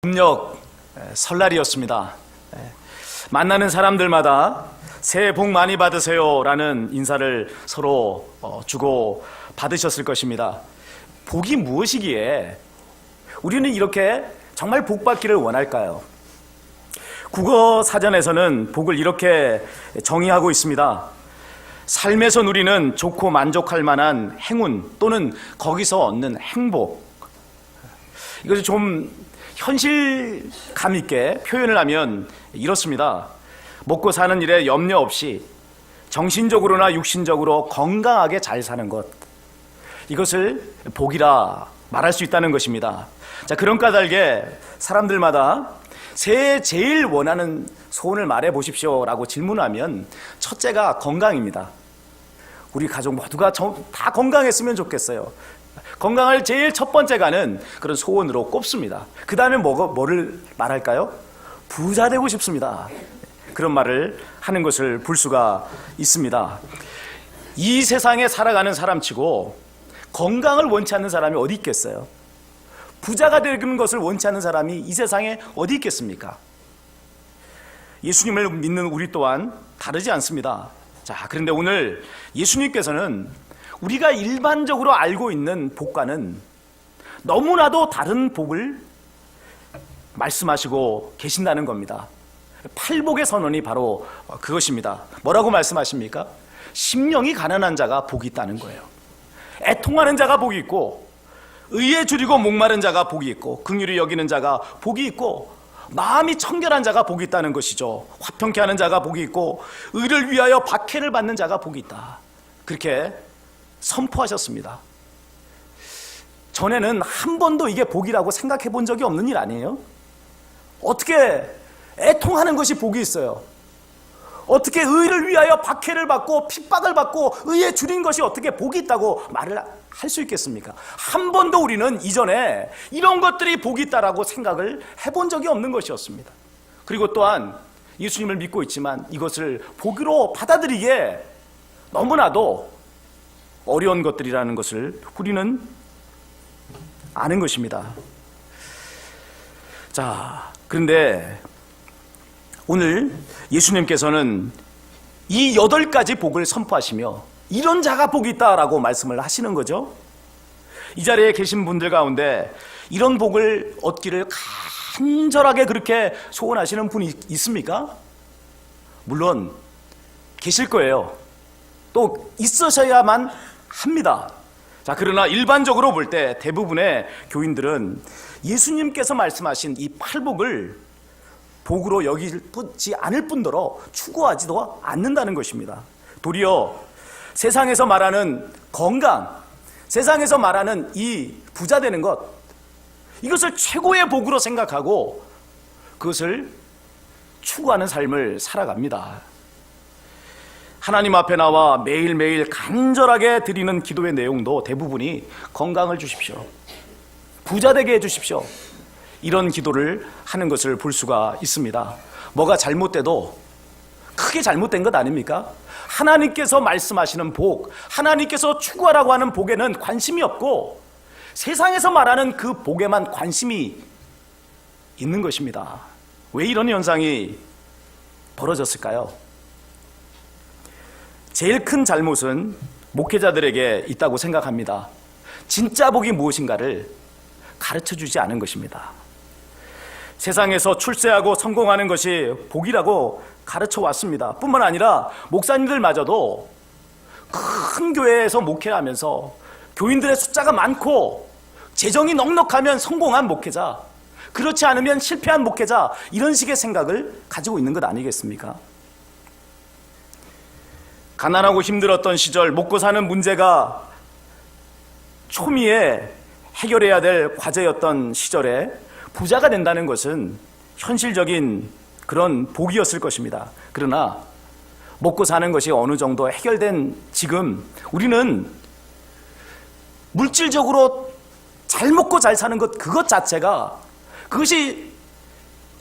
음력 설날이었습니다. 만나는 사람들마다 새해 복 많이 받으세요 라는 인사를 서로 주고 받으셨을 것입니다. 복이 무엇이기에 우리는 이렇게 정말 복 받기를 원할까요? 국어 사전에서는 복을 이렇게 정의하고 있습니다. 삶에서 누리는 좋고 만족할 만한 행운 또는 거기서 얻는 행복. 이것을 좀 현실감 있게 표현을 하면 이렇습니다. 먹고 사는 일에 염려 없이 정신적으로나 육신적으로 건강하게 잘 사는 것, 이것을 복이라 말할 수 있다는 것입니다. 자, 그런 까닭에 사람들마다 새해 제일 원하는 소원을 말해 보십시오 라고 질문하면 첫째가 건강입니다. 우리 가족 모두가 다 건강했으면 좋겠어요. 건강을 제일 첫 번째가는 그런 소원으로 꼽습니다. 그 다음에 뭐를 말할까요? 부자 되고 싶습니다. 그런 말을 하는 것을 볼 수가 있습니다. 이 세상에 살아가는 사람치고 건강을 원치 않는 사람이 어디 있겠어요? 부자가 되는 것을 원치 않는 사람이 이 세상에 어디 있겠습니까? 예수님을 믿는 우리 또한 다르지 않습니다. 자, 그런데 오늘 예수님께서는 우리가 일반적으로 알고 있는 복과는 너무나도 다른 복을 말씀하시고 계신다는 겁니다. 팔복의 선언이 바로 그것입니다. 뭐라고 말씀하십니까? 심령이 가난한 자가 복이 있다는 거예요. 애통하는 자가 복이 있고, 의에 줄이고 목마른 자가 복이 있고, 긍휼히 여기는 자가 복이 있고, 마음이 청결한 자가 복이 있다는 것이죠. 화평케 하는 자가 복이 있고, 의를 위하여 박해를 받는 자가 복이 있다. 그렇게 선포하셨습니다. 전에는 한 번도 이게 복이라고 생각해 본 적이 없는 일 아니에요? 어떻게 애통하는 것이 복이 있어요? 어떻게 의를 위하여 박해를 받고 핍박을 받고 의에 줄인 것이 어떻게 복이 있다고 말을 할 수 있겠습니까? 한 번도 우리는 이전에 이런 것들이 복이 있다라고 생각을 해본 적이 없는 것이었습니다. 그리고 또한 예수님을 믿고 있지만 이것을 복으로 받아들이기에 너무나도 어려운 것들이라는 것을 우리는 아는 것입니다. 자, 그런데 오늘 예수님께서는 이 8가지 복을 선포하시며 이런 자가 복이 있다라고 말씀을 하시는 거죠. 이 자리에 계신 분들 가운데 이런 복을 얻기를 간절하게 그렇게 소원하시는 분이 있습니까? 물론 계실 거예요. 또 있으셔야만 합니다. 자, 그러나 일반적으로 볼 때 대부분의 교인들은 예수님께서 말씀하신 이 팔복을 복으로 여기지 않을 뿐더러 추구하지도 않는다는 것입니다. 도리어 세상에서 말하는 건강, 세상에서 말하는 이 부자 되는 것, 이것을 최고의 복으로 생각하고 그것을 추구하는 삶을 살아갑니다. 하나님 앞에 나와 매일매일 간절하게 드리는 기도의 내용도 대부분이 건강을 주십시오, 부자 되게 해주십시오, 이런 기도를 하는 것을 볼 수가 있습니다. 뭐가 잘못돼도 크게 잘못된 것 아닙니까? 하나님께서 말씀하시는 복, 하나님께서 추구하라고 하는 복에는 관심이 없고 세상에서 말하는 그 복에만 관심이 있는 것입니다. 왜 이런 현상이 벌어졌을까요? 제일 큰 잘못은 목회자들에게 있다고 생각합니다. 진짜 복이 무엇인가를 가르쳐주지 않은 것입니다. 세상에서 출세하고 성공하는 것이 복이라고 가르쳐 왔습니다. 뿐만 아니라 목사님들마저도 큰 교회에서 목회를 하면서 교인들의 숫자가 많고 재정이 넉넉하면 성공한 목회자, 그렇지 않으면 실패한 목회자, 이런 식의 생각을 가지고 있는 것 아니겠습니까? 가난하고 힘들었던 시절, 먹고 사는 문제가 초미에 해결해야 될 과제였던 시절에 부자가 된다는 것은 현실적인 그런 복이었을 것입니다. 그러나 먹고 사는 것이 어느 정도 해결된 지금 우리는 물질적으로 잘 먹고 잘 사는 것, 그것 자체가 그것이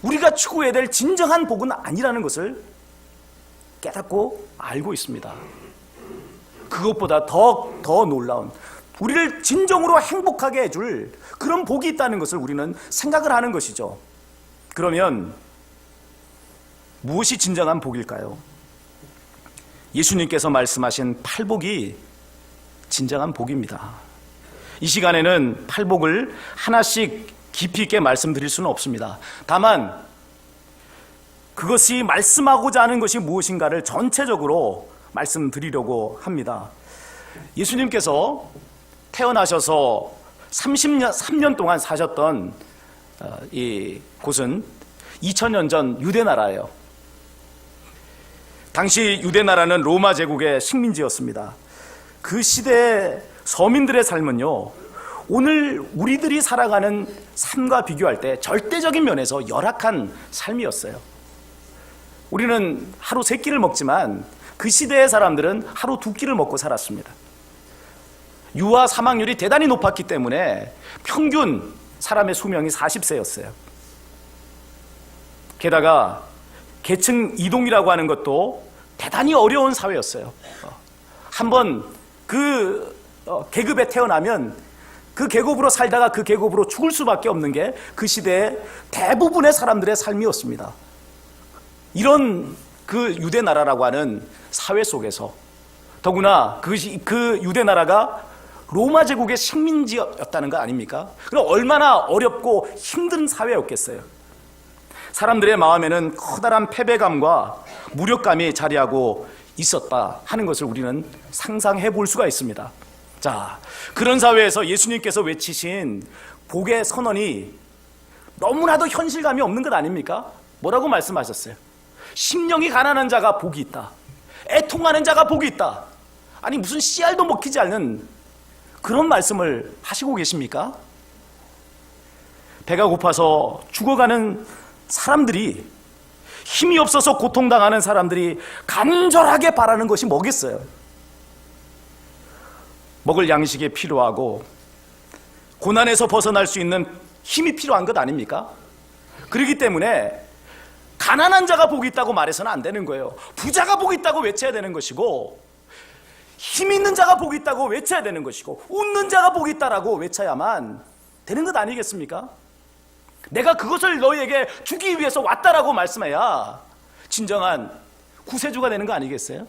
우리가 추구해야 될 진정한 복은 아니라는 것을 깨닫고 알고 있습니다. 그것보다 더 놀라운, 우리를 진정으로 행복하게 해줄 그런 복이 있다는 것을 우리는 생각을 하는 것이죠. 그러면 무엇이 진정한 복일까요? 예수님께서 말씀하신 팔복이 진정한 복입니다. 이 시간에는 팔복을 하나씩 깊이 있게 말씀드릴 수는 없습니다. 다만 그것이 말씀하고자 하는 것이 무엇인가를 전체적으로 말씀드리려고 합니다. 예수님께서 태어나셔서 3년 동안 사셨던 이 곳은 2000년 전 유대 나라예요. 당시 유대 나라는 로마 제국의 식민지였습니다. 그 시대의 서민들의 삶은요, 오늘 우리들이 살아가는 삶과 비교할 때 절대적인 면에서 열악한 삶이었어요. 우리는 하루 3끼를 먹지만 그 시대의 사람들은 하루 2끼를 먹고 살았습니다. 유아 사망률이 대단히 높았기 때문에 평균 사람의 수명이 40세였어요. 게다가 계층 이동이라고 하는 것도 대단히 어려운 사회였어요. 한번 그 계급에 태어나면 그 계급으로 살다가 그 계급으로 죽을 수밖에 없는 게 그 시대의 대부분의 사람들의 삶이었습니다. 이런 그 유대 나라라고 하는 사회 속에서 더구나 그 유대 나라가 로마 제국의 식민지였다는 거 아닙니까? 그럼 얼마나 어렵고 힘든 사회였겠어요. 사람들의 마음에는 커다란 패배감과 무력감이 자리하고 있었다 하는 것을 우리는 상상해 볼 수가 있습니다. 자, 그런 사회에서 예수님께서 외치신 복의 선언이 너무나도 현실감이 없는 것 아닙니까? 뭐라고 말씀하셨어요? 심령이 가난한 자가 복이 있다. 애통하는 자가 복이 있다. 아니 무슨 씨알도 먹히지 않는 그런 말씀을 하시고 계십니까? 배가 고파서 죽어가는 사람들이, 힘이 없어서 고통당하는 사람들이 간절하게 바라는 것이 뭐겠어요? 먹을 양식이 필요하고 고난에서 벗어날 수 있는 힘이 필요한 것 아닙니까? 그렇기 때문에 가난한 자가 복이 있다고 말해서는 안 되는 거예요. 부자가 복이 있다고 외쳐야 되는 것이고, 힘 있는 자가 복이 있다고 외쳐야 되는 것이고, 웃는 자가 복이 있다라고 외쳐야만 되는 것 아니겠습니까? 내가 그것을 너희에게 주기 위해서 왔다라고 말씀해야 진정한 구세주가 되는 거 아니겠어요?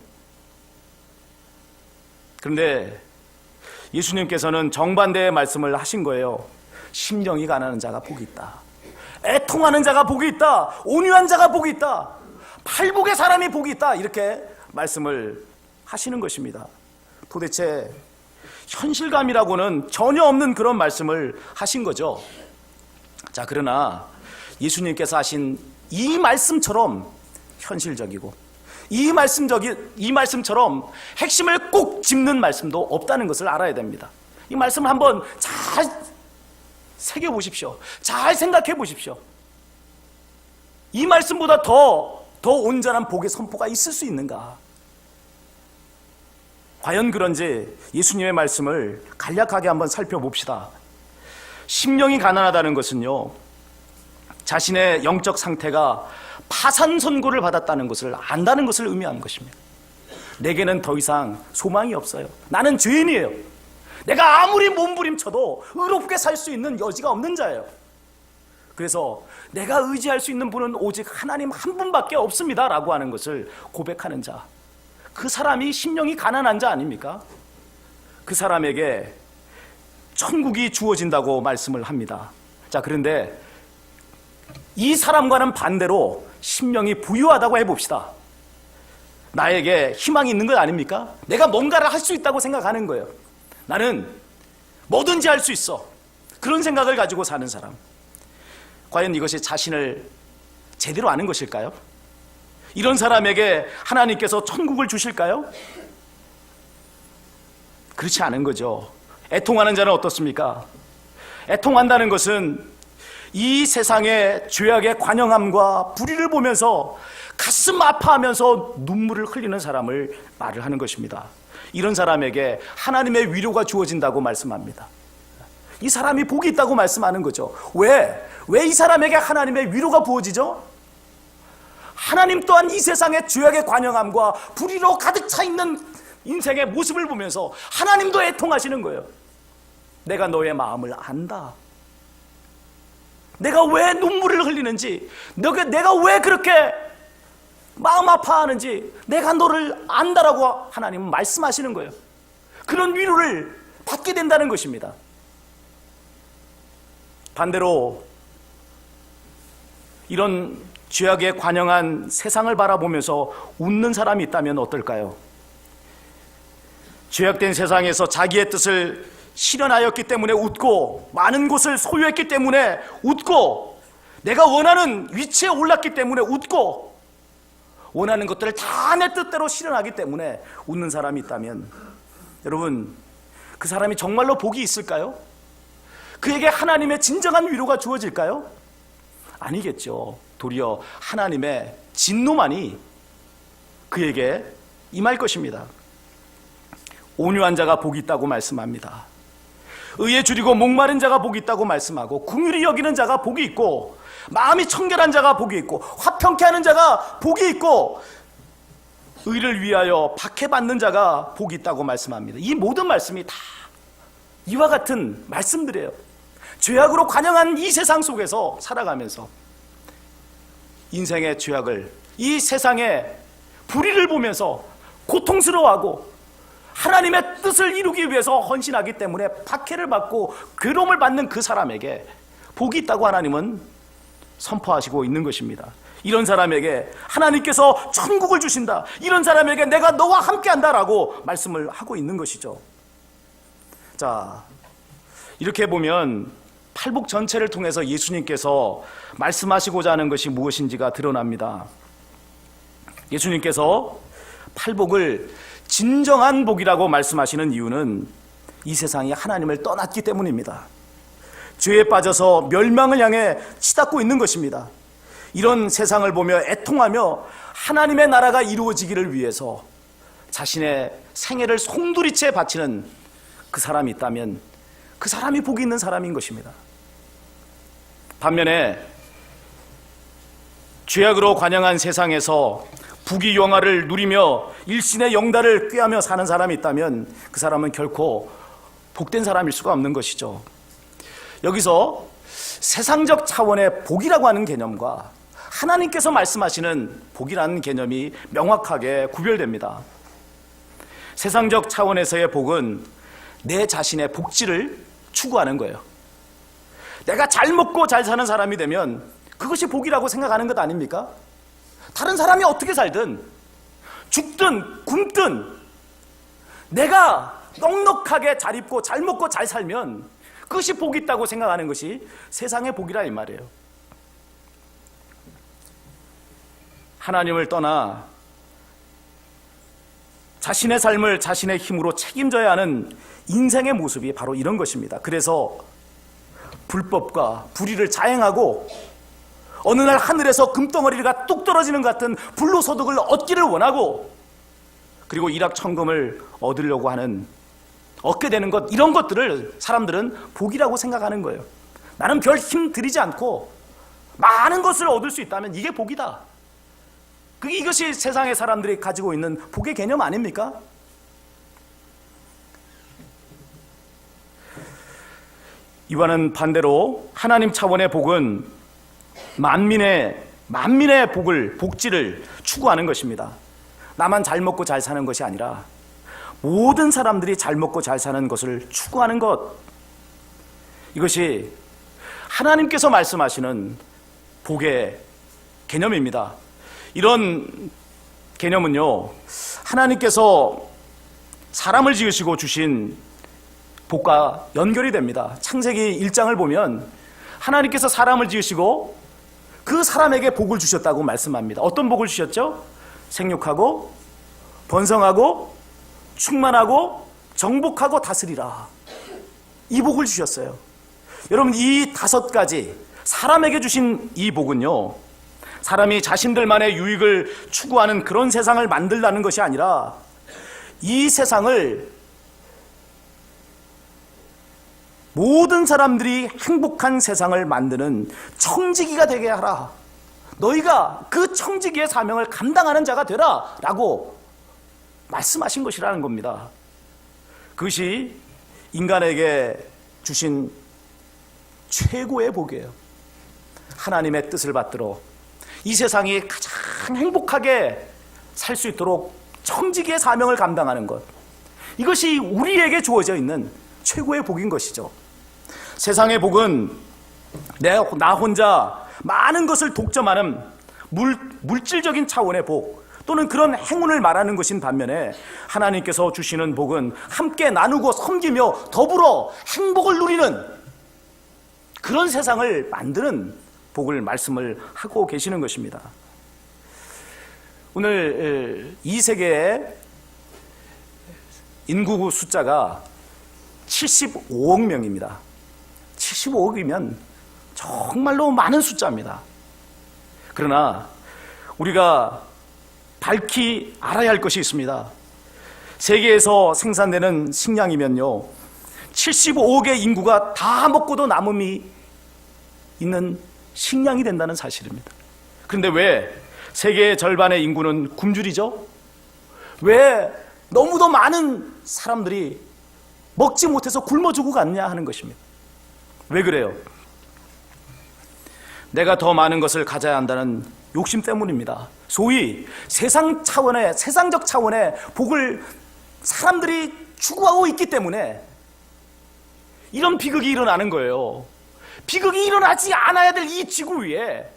그런데 예수님께서는 정반대의 말씀을 하신 거예요. 심령이 가난한 자가 복이 있다. 애통하는 자가 복이 있다. 온유한 자가 복이 있다. 팔복의 사람이 복이 있다. 이렇게 말씀을 하시는 것입니다. 도대체 현실감이라고는 전혀 없는 그런 말씀을 하신 거죠. 자, 그러나 예수님께서 하신 이 말씀처럼 현실적이고 이 말씀처럼 핵심을 꼭 짚는 말씀도 없다는 것을 알아야 됩니다. 이 말씀을 한번 잘 새겨보십시오. 잘 생각해 보십시오. 이 말씀보다 더 온전한 복의 선포가 있을 수 있는가? 과연 그런지 예수님의 말씀을 간략하게 한번 살펴봅시다. 심령이 가난하다는 것은요, 자신의 영적 상태가 파산 선고를 받았다는 것을 안다는 것을 의미하는 것입니다. 내게는 더 이상 소망이 없어요. 나는 죄인이에요. 내가 아무리 몸부림쳐도 의롭게 살 수 있는 여지가 없는 자예요. 그래서 내가 의지할 수 있는 분은 오직 하나님 한 분밖에 없습니다 라고 하는 것을 고백하는 자, 그 사람이 심령이 가난한 자 아닙니까? 그 사람에게 천국이 주어진다고 말씀을 합니다. 자, 그런데 이 사람과는 반대로 심령이 부유하다고 해봅시다. 나에게 희망이 있는 것 아닙니까? 내가 뭔가를 할 수 있다고 생각하는 거예요. 나는 뭐든지 할 수 있어. 그런 생각을 가지고 사는 사람. 과연 이것이 자신을 제대로 아는 것일까요? 이런 사람에게 하나님께서 천국을 주실까요? 그렇지 않은 거죠. 애통하는 자는 어떻습니까? 애통한다는 것은 이 세상의 죄악의 관영함과 불의를 보면서 가슴 아파하면서 눈물을 흘리는 사람을 말을 하는 것입니다. 이런 사람에게 하나님의 위로가 주어진다고 말씀합니다. 이 사람이 복이 있다고 말씀하는 거죠. 왜 이 사람에게 하나님의 위로가 부어지죠? 하나님 또한 이 세상의 죄악의 관영함과 불의로 가득 차 있는 인생의 모습을 보면서 하나님도 애통하시는 거예요. 내가 너의 마음을 안다. 내가 왜 눈물을 흘리는지, 내가 왜 그렇게 마음 아파하는지 내가 너를 안다라고 하나님은 말씀하시는 거예요. 그런 위로를 받게 된다는 것입니다. 반대로 이런 죄악에 관영한 세상을 바라보면서 웃는 사람이 있다면 어떨까요? 죄악된 세상에서 자기의 뜻을 실현하였기 때문에 웃고, 많은 곳을 소유했기 때문에 웃고, 내가 원하는 위치에 올랐기 때문에 웃고, 원하는 것들을 다 내 뜻대로 실현하기 때문에 웃는 사람이 있다면, 여러분, 그 사람이 정말로 복이 있을까요? 그에게 하나님의 진정한 위로가 주어질까요? 아니겠죠. 도리어 하나님의 진노만이 그에게 임할 것입니다. 온유한 자가 복이 있다고 말씀합니다. 의에 줄이고 목마른 자가 복이 있다고 말씀하고, 긍휼히 여기는 자가 복이 있고, 마음이 청결한 자가 복이 있고, 화평케 하는 자가 복이 있고, 의를 위하여 박해받는 자가 복이 있다고 말씀합니다. 이 모든 말씀이 다 이와 같은 말씀들이에요. 죄악으로 관영한 이 세상 속에서 살아가면서 인생의 죄악을, 이 세상의 불의를 보면서 고통스러워하고 하나님의 뜻을 이루기 위해서 헌신하기 때문에 박해를 받고 괴로움을 받는 그 사람에게 복이 있다고 하나님은 선포하시고 있는 것입니다. 이런 사람에게 하나님께서 천국을 주신다, 이런 사람에게 내가 너와 함께 한다라고 말씀을 하고 있는 것이죠. 자, 이렇게 보면 팔복 전체를 통해서 예수님께서 말씀하시고자 하는 것이 무엇인지가 드러납니다. 예수님께서 팔복을 진정한 복이라고 말씀하시는 이유는 이 세상이 하나님을 떠났기 때문입니다. 죄에 빠져서 멸망을 향해 치닫고 있는 것입니다. 이런 세상을 보며 애통하며 하나님의 나라가 이루어지기를 위해서 자신의 생애를 송두리째 바치는 그 사람이 있다면 그 사람이 복이 있는 사람인 것입니다. 반면에 죄악으로 관영한 세상에서 부귀영화를 누리며 일신의 영달을 꾀하며 사는 사람이 있다면 그 사람은 결코 복된 사람일 수가 없는 것이죠. 여기서 세상적 차원의 복이라고 하는 개념과 하나님께서 말씀하시는 복이라는 개념이 명확하게 구별됩니다. 세상적 차원에서의 복은 내 자신의 복지를 추구하는 거예요. 내가 잘 먹고 잘 사는 사람이 되면 그것이 복이라고 생각하는 것 아닙니까? 다른 사람이 어떻게 살든 죽든 굶든 내가 넉넉하게 잘 입고 잘 먹고 잘 살면 그것이 복이 있다고 생각하는 것이 세상의 복이라 이 말이에요. 하나님을 떠나 자신의 삶을 자신의 힘으로 책임져야 하는 인생의 모습이 바로 이런 것입니다. 그래서 불법과 불의를 자행하고 어느 날 하늘에서 금덩어리가 뚝 떨어지는 것 같은 불로소득을 얻기를 원하고, 그리고 일확천금을 얻으려고 하는, 얻게 되는 것, 이런 것들을 사람들은 복이라고 생각하는 거예요. 나는 별 힘 들이지 않고 많은 것을 얻을 수 있다면 이게 복이다. 이것이 세상의 사람들이 가지고 있는 복의 개념 아닙니까? 이와는 반대로 하나님 차원의 복은 만민의 복지를 추구하는 것입니다. 나만 잘 먹고 잘 사는 것이 아니라 모든 사람들이 잘 먹고 잘 사는 것을 추구하는 것, 이것이 하나님께서 말씀하시는 복의 개념입니다. 이런 개념은요, 하나님께서 사람을 지으시고 주신 복과 연결이 됩니다. 창세기 1장을 보면 하나님께서 사람을 지으시고 그 사람에게 복을 주셨다고 말씀합니다. 어떤 복을 주셨죠? 생육하고 번성하고 충만하고 정복하고 다스리라, 이 복을 주셨어요. 여러분, 이 5가지 사람에게 주신 이 복은요, 사람이 자신들만의 유익을 추구하는 그런 세상을 만들라는 것이 아니라 이 세상을 모든 사람들이 행복한 세상을 만드는 청지기가 되게 하라, 너희가 그 청지기의 사명을 감당하는 자가 되라 라고 말씀하신 것이라는 겁니다. 그것이 인간에게 주신 최고의 복이에요. 하나님의 뜻을 받들어 이 세상이 가장 행복하게 살 수 있도록 청지기의 사명을 감당하는 것, 이것이 우리에게 주어져 있는 최고의 복인 것이죠. 세상의 복은 나 혼자 많은 것을 독점하는 물질적인 차원의 복 또는 그런 행운을 말하는 것인 반면에, 하나님께서 주시는 복은 함께 나누고 섬기며 더불어 행복을 누리는 그런 세상을 만드는 복을 말씀을 하고 계시는 것입니다. 오늘 이 세계의 인구 숫자가 75억 명입니다. 75억이면 정말로 많은 숫자입니다. 그러나 우리가 밝히 알아야 할 것이 있습니다. 세계에서 생산되는 식량이면요, 75억의 인구가 다 먹고도 남음이 있는 식량이 된다는 사실입니다. 그런데 왜 세계의 절반의 인구는 굶주리죠? 왜 너무도 많은 사람들이 먹지 못해서 굶어 죽어갔냐 하는 것입니다. 왜 그래요? 내가 더 많은 것을 가져야 한다는 욕심 때문입니다. 소위 세상적 차원의 복을 사람들이 추구하고 있기 때문에 이런 비극이 일어나는 거예요. 비극이 일어나지 않아야 될 이 지구 위에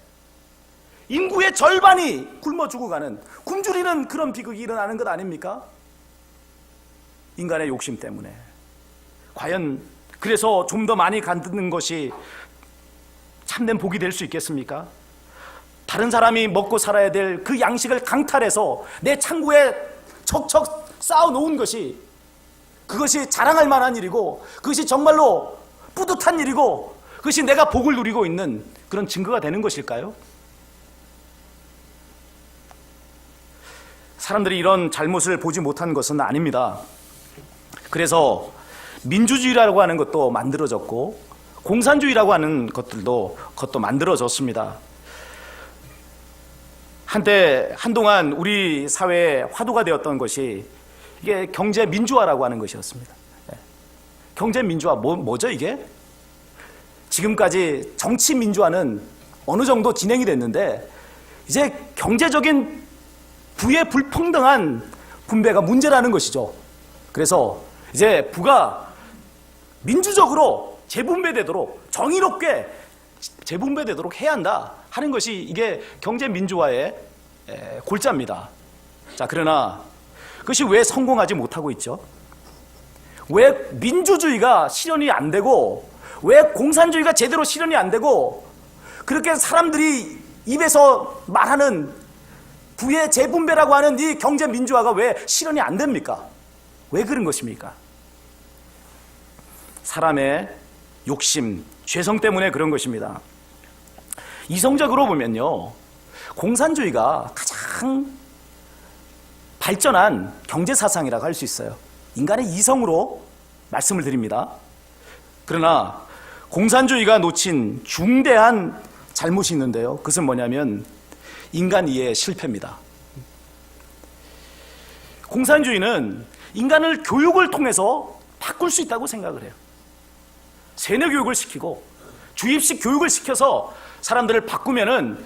인구의 절반이 굶어 죽어가는, 굶주리는 그런 비극이 일어나는 것 아닙니까? 인간의 욕심 때문에. 과연 그래서 좀 더 많이 갖는 것이 참된 복이 될 수 있겠습니까? 다른 사람이 먹고 살아야 될 그 양식을 강탈해서 내 창고에 척척 쌓아놓은 것이, 그것이 자랑할 만한 일이고 그것이 정말로 뿌듯한 일이고 그것이 내가 복을 누리고 있는 그런 증거가 되는 것일까요? 사람들이 이런 잘못을 보지 못한 것은 아닙니다. 그래서 민주주의라고 하는 것도 만들어졌고 공산주의라고 하는 것도 만들어졌습니다. 한동안 우리 사회의 화두가 되었던 것이 이게 경제민주화라고 하는 것이었습니다. 경제민주화, 뭐죠 이게? 지금까지 정치민주화는 어느 정도 진행이 됐는데 이제 경제적인 부의 불평등한 분배가 문제라는 것이죠. 그래서 이제 부가 민주적으로 재분배되도록, 정의롭게 재분배되도록 해야 한다 하는 것이 이게 경제민주화의 골자입니다. 자, 그러나 그것이 왜 성공하지 못하고 있죠? 왜 민주주의가 실현이 안 되고, 왜 공산주의가 제대로 실현이 안 되고, 그렇게 사람들이 입에서 말하는 부의 재분배라고 하는 이 경제민주화가 왜 실현이 안 됩니까? 왜 그런 것입니까? 사람의 욕심, 죄성 때문에 그런 것입니다. 이성적으로 보면요, 공산주의가 가장 발전한 경제사상이라고 할 수 있어요. 인간의 이성으로 말씀을 드립니다. 그러나 공산주의가 놓친 중대한 잘못이 있는데요, 그것은 뭐냐면 인간 이해의 실패입니다. 공산주의는 인간을 교육을 통해서 바꿀 수 있다고 생각을 해요. 세뇌 교육을 시키고 주입식 교육을 시켜서 사람들을 바꾸면은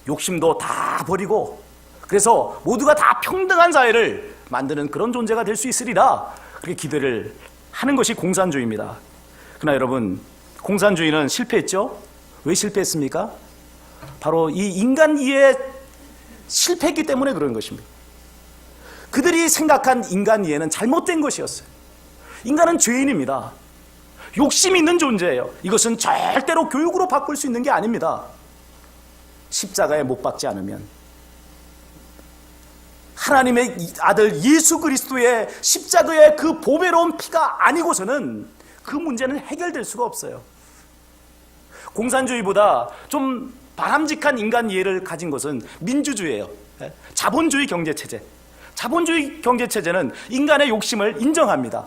욕심도 다 버리고, 그래서 모두가 다 평등한 사회를 만드는 그런 존재가 될 수 있으리라, 그렇게 기대를 하는 것이 공산주의입니다. 그러나 여러분, 공산주의는 실패했죠? 왜 실패했습니까? 바로 이 인간 이해에 실패했기 때문에 그런 것입니다. 그들이 생각한 인간 이해는 잘못된 것이었어요. 인간은 죄인입니다. 욕심이 있는 존재예요. 이것은 절대로 교육으로 바꿀 수 있는 게 아닙니다. 십자가에 못 박지 않으면, 하나님의 아들 예수 그리스도의 십자가의 그 보배로운 피가 아니고서는 그 문제는 해결될 수가 없어요. 공산주의보다 좀 바람직한 인간 이해를 가진 것은 민주주의예요. 자본주의 경제체제. 자본주의 경제체제는 인간의 욕심을 인정합니다.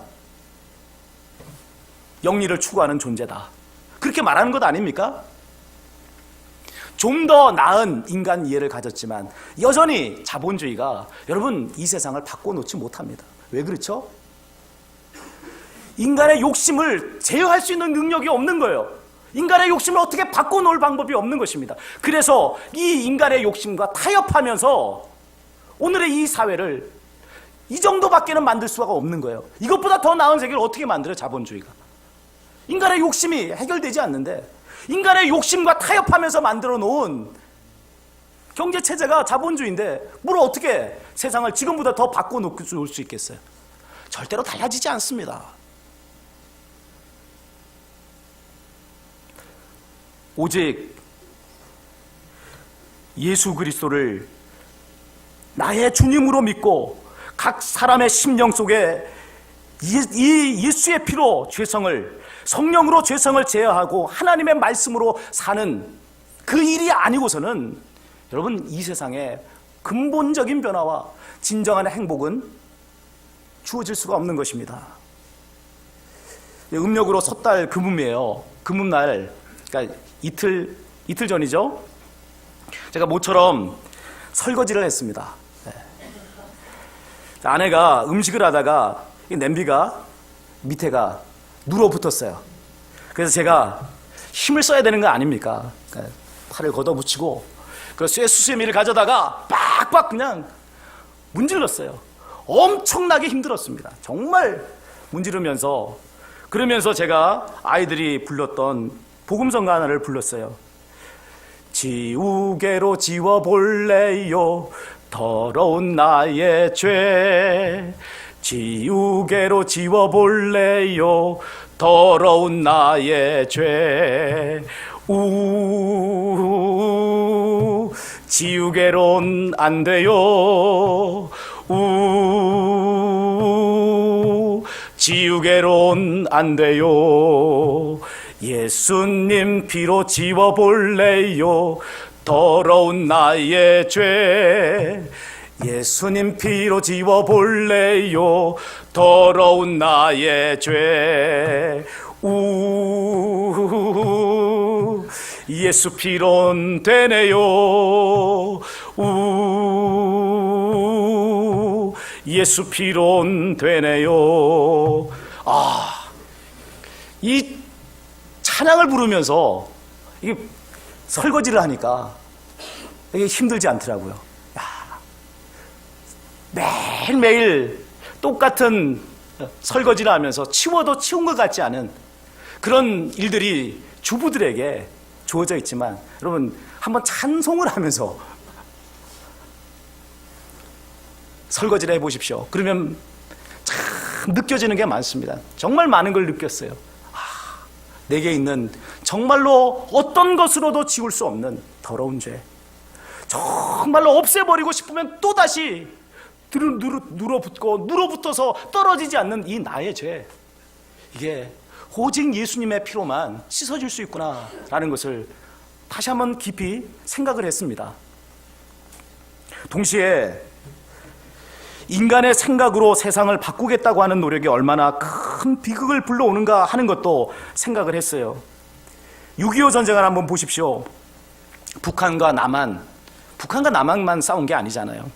영리를 추구하는 존재다, 그렇게 말하는 것 아닙니까? 좀 더 나은 인간 이해를 가졌지만 여전히 자본주의가 여러분 이 세상을 바꿔놓지 못합니다. 왜 그렇죠? 인간의 욕심을 제어할 수 있는 능력이 없는 거예요. 인간의 욕심을 어떻게 바꿔놓을 방법이 없는 것입니다. 그래서 이 인간의 욕심과 타협하면서 오늘의 이 사회를 이 정도밖에는 만들 수가 없는 거예요. 이것보다 더 나은 세계를 어떻게 만들어요, 자본주의가? 인간의 욕심이 해결되지 않는데, 인간의 욕심과 타협하면서 만들어 놓은 경제체제가 자본주의인데 뭘 어떻게 세상을 지금보다 더 바꿔놓을 수 있겠어요? 절대로 달라지지 않습니다. 오직 예수 그리스도를 나의 주님으로 믿고 각 사람의 심령 속에 이 예수의 피로 죄성을, 성령으로 죄성을 제어하고 하나님의 말씀으로 사는 그 일이 아니고서는 여러분, 이 세상에 근본적인 변화와 진정한 행복은 주어질 수가 없는 것입니다. 음력으로 섣달 금음이에요. 금음날, 그러니까 이틀 전이죠. 제가 모처럼 설거지를 했습니다. 아내가 음식을 하다가 냄비가 밑에가 눌어붙었어요. 그래서 제가 힘을 써야 되는 거 아닙니까? 팔을 걷어붙이고 그 쇠수세미를 가져다가 빡빡 그냥 문질렀어요. 엄청나게 힘들었습니다. 정말 문지르면서, 그러면서 제가 아이들이 불렀던 복음성가 하나를 불렀어요. 지우개로 지워볼래요, 더러운 나의 죄. 지우개로 지워볼래요, 더러운 나의 죄. 지우개론 안 돼요. 지우개론 안 돼요. 예수님 피로 지워볼래요, 더러운 나의 죄. 예수님 피로 지워볼래요, 더러운 나의 죄. 예수 피론 되네요. 예수 피론 되네요. 이 찬양을 부르면서 이게 설거지를 하니까 이게 힘들지 않더라고요. 매일매일 똑같은 설거지를 하면서 치워도 치운 것 같지 않은 그런 일들이 주부들에게 주어져 있지만, 여러분 한번 찬송을 하면서 설거지를 해보십시오. 그러면 참 느껴지는 게 많습니다. 정말 많은 걸 느꼈어요. 내게 있는 정말로 어떤 것으로도 지울 수 없는 더러운 죄, 정말로 없애버리고 싶으면 또다시 눌어붙어서 떨어지지 않는 이 나의 죄, 이게 오직 예수님의 피로만 씻어질 수 있구나라는 것을 다시 한번 깊이 생각을 했습니다. 동시에 인간의 생각으로 세상을 바꾸겠다고 하는 노력이 얼마나 큰 비극을 불러오는가 하는 것도 생각을 했어요. 6.25 전쟁을 한번 보십시오. 북한과 남한만 싸운 게 아니잖아요.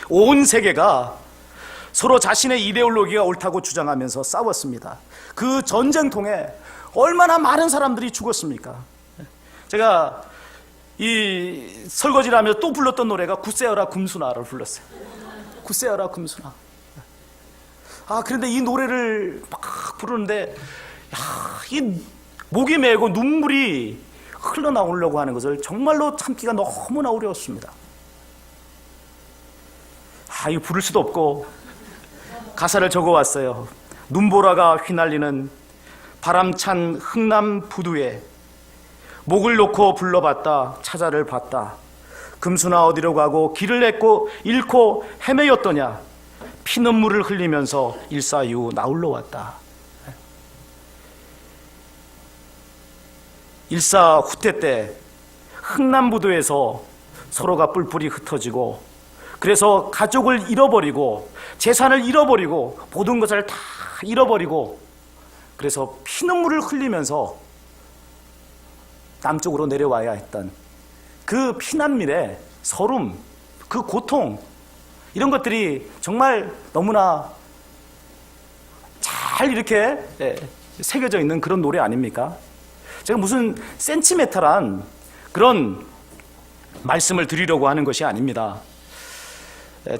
온 세계가 서로 자신의 이데올로기가 옳다고 주장하면서 싸웠습니다. 그 전쟁통에 얼마나 많은 사람들이 죽었습니까? 제가 이 설거지를 하면서 또 불렀던 노래가 굿세어라 금수나를 불렀어요. 굿세어라 금수나. 그런데 이 노래를 막 부르는데, 이 목이 메고 눈물이 흘러나오려고 하는 것을 정말로 참기가 너무나 어려웠습니다. 이거 부를 수도 없고 가사를 적어왔어요. 눈보라가 휘날리는 바람찬 흥남 부두에 목을 놓고 불러봤다, 찾아를 봤다. 금수나 어디로 가고 길을 잃고 헤매였더냐. 피눈물을 흘리면서 일사이후 나홀로 왔다. 일사 후퇴 때 흥남부두에서 서로가 뿔뿔이 흩어지고, 그래서 가족을 잃어버리고 재산을 잃어버리고 모든 것을 다 잃어버리고, 그래서 피눈물을 흘리면서 남쪽으로 내려와야 했던 그 피난민의 서름, 그 고통, 이런 것들이 정말 너무나 잘 잘 이렇게 새겨져 있는 그런 노래 아닙니까? 제가 무슨 센티메탈한 그런 말씀을 드리려고 하는 것이 아닙니다.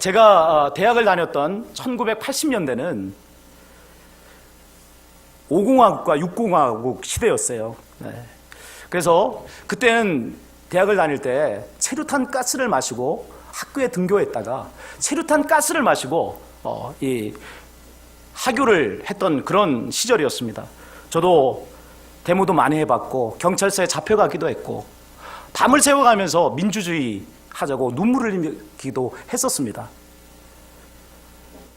제가 대학을 다녔던 1980년대는 5공화국과 6공화국 시대였어요. 그래서 그때는 대학을 다닐 때 체류탄 가스를 마시고 학교에 등교했다가 체류탄 가스를 마시고 이 하교를 했던 그런 시절이었습니다. 저도 데모도 많이 해봤고 경찰서에 잡혀가기도 했고 밤을 새워가면서 민주주의 하자고 눈물을 흘리기도 했었습니다.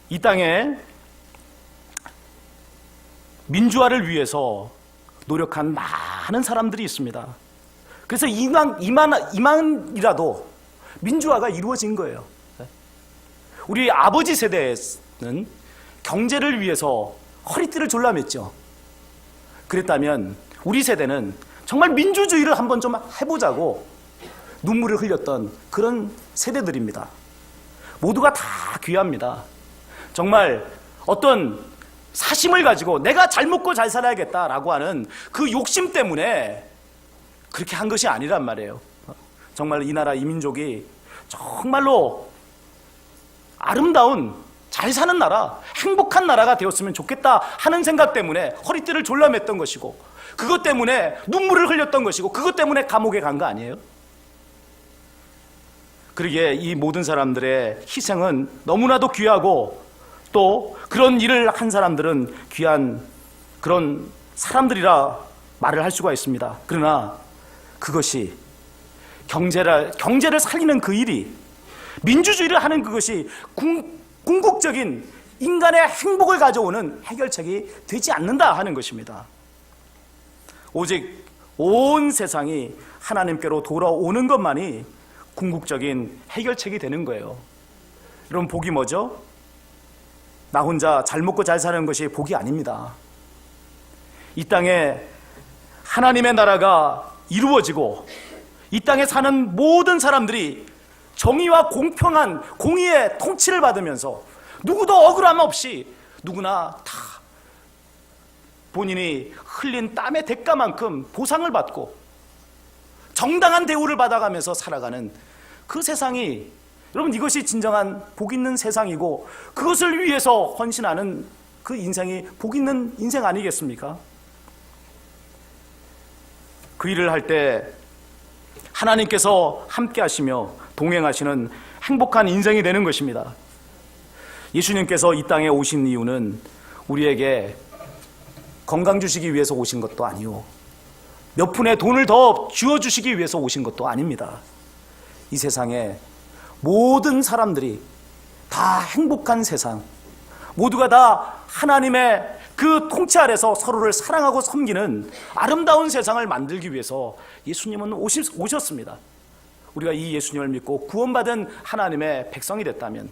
이 땅에 민주화를 위해서 노력한 많은 사람들이 있습니다. 그래서 이만이라도 민주화가 이루어진 거예요. 우리 아버지 세대는 경제를 위해서 허리띠를 졸라맸죠. 그랬다면 우리 세대는 정말 민주주의를 한번 좀 해보자고 눈물을 흘렸던 그런 세대들입니다. 모두가 다 귀합니다. 정말 어떤 사심을 가지고 내가 잘 먹고 잘 살아야겠다라고 하는 그 욕심 때문에 그렇게 한 것이 아니란 말이에요. 정말 이 나라 이 민족이 정말로 아름다운 잘 사는 나라, 행복한 나라가 되었으면 좋겠다 하는 생각 때문에 허리띠를 졸라맸던 것이고 그것 때문에 눈물을 흘렸던 것이고 그것 때문에 감옥에 간 거 아니에요? 그러기에 이 모든 사람들의 희생은 너무나도 귀하고 또 그런 일을 한 사람들은 귀한 그런 사람들이라 말을 할 수가 있습니다. 그러나 그것이 경제를 살리는 그 일이 민주주의를 하는 그것이 궁극적인 인간의 행복을 가져오는 해결책이 되지 않는다 하는 것입니다. 오직 온 세상이 하나님께로 돌아오는 것만이 궁극적인 해결책이 되는 거예요. 여러분 복이 뭐죠? 나 혼자 잘 먹고 잘 사는 것이 복이 아닙니다. 이 땅에 하나님의 나라가 이루어지고 이 땅에 사는 모든 사람들이 정의와 공평한 공의의 통치를 받으면서 누구도 억울함 없이 누구나 다 본인이 흘린 땀의 대가만큼 보상을 받고 정당한 대우를 받아가면서 살아가는 그 세상이 여러분 이것이 진정한 복 있는 세상이고 그것을 위해서 헌신하는 그 인생이 복 있는 인생 아니겠습니까? 그 일을 할 때 하나님께서 함께 하시며 동행하시는 행복한 인생이 되는 것입니다. 예수님께서 이 땅에 오신 이유는 우리에게 건강 주시기 위해서 오신 것도 아니요 몇 푼의 돈을 더 쥐어주시기 위해서 오신 것도 아닙니다. 이 세상에 모든 사람들이 다 행복한 세상, 모두가 다 하나님의 그 통치 아래서 서로를 사랑하고 섬기는 아름다운 세상을 만들기 위해서 예수님은 오셨습니다. 우리가 이 예수님을 믿고 구원받은 하나님의 백성이 됐다면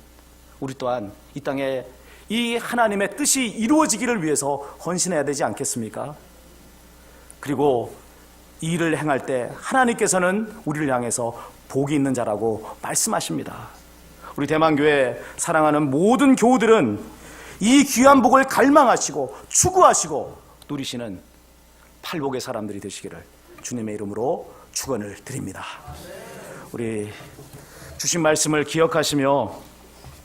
우리 또한 이 땅에 이 하나님의 뜻이 이루어지기를 위해서 헌신해야 되지 않겠습니까? 그리고 이 일을 행할 때 하나님께서는 우리를 향해서 복이 있는 자라고 말씀하십니다. 우리 대만교회 사랑하는 모든 교우들은 이 귀한 복을 갈망하시고 추구하시고 누리시는 팔복의 사람들이 되시기를 주님의 이름으로 축원을 드립니다. 우리 주신 말씀을 기억하시며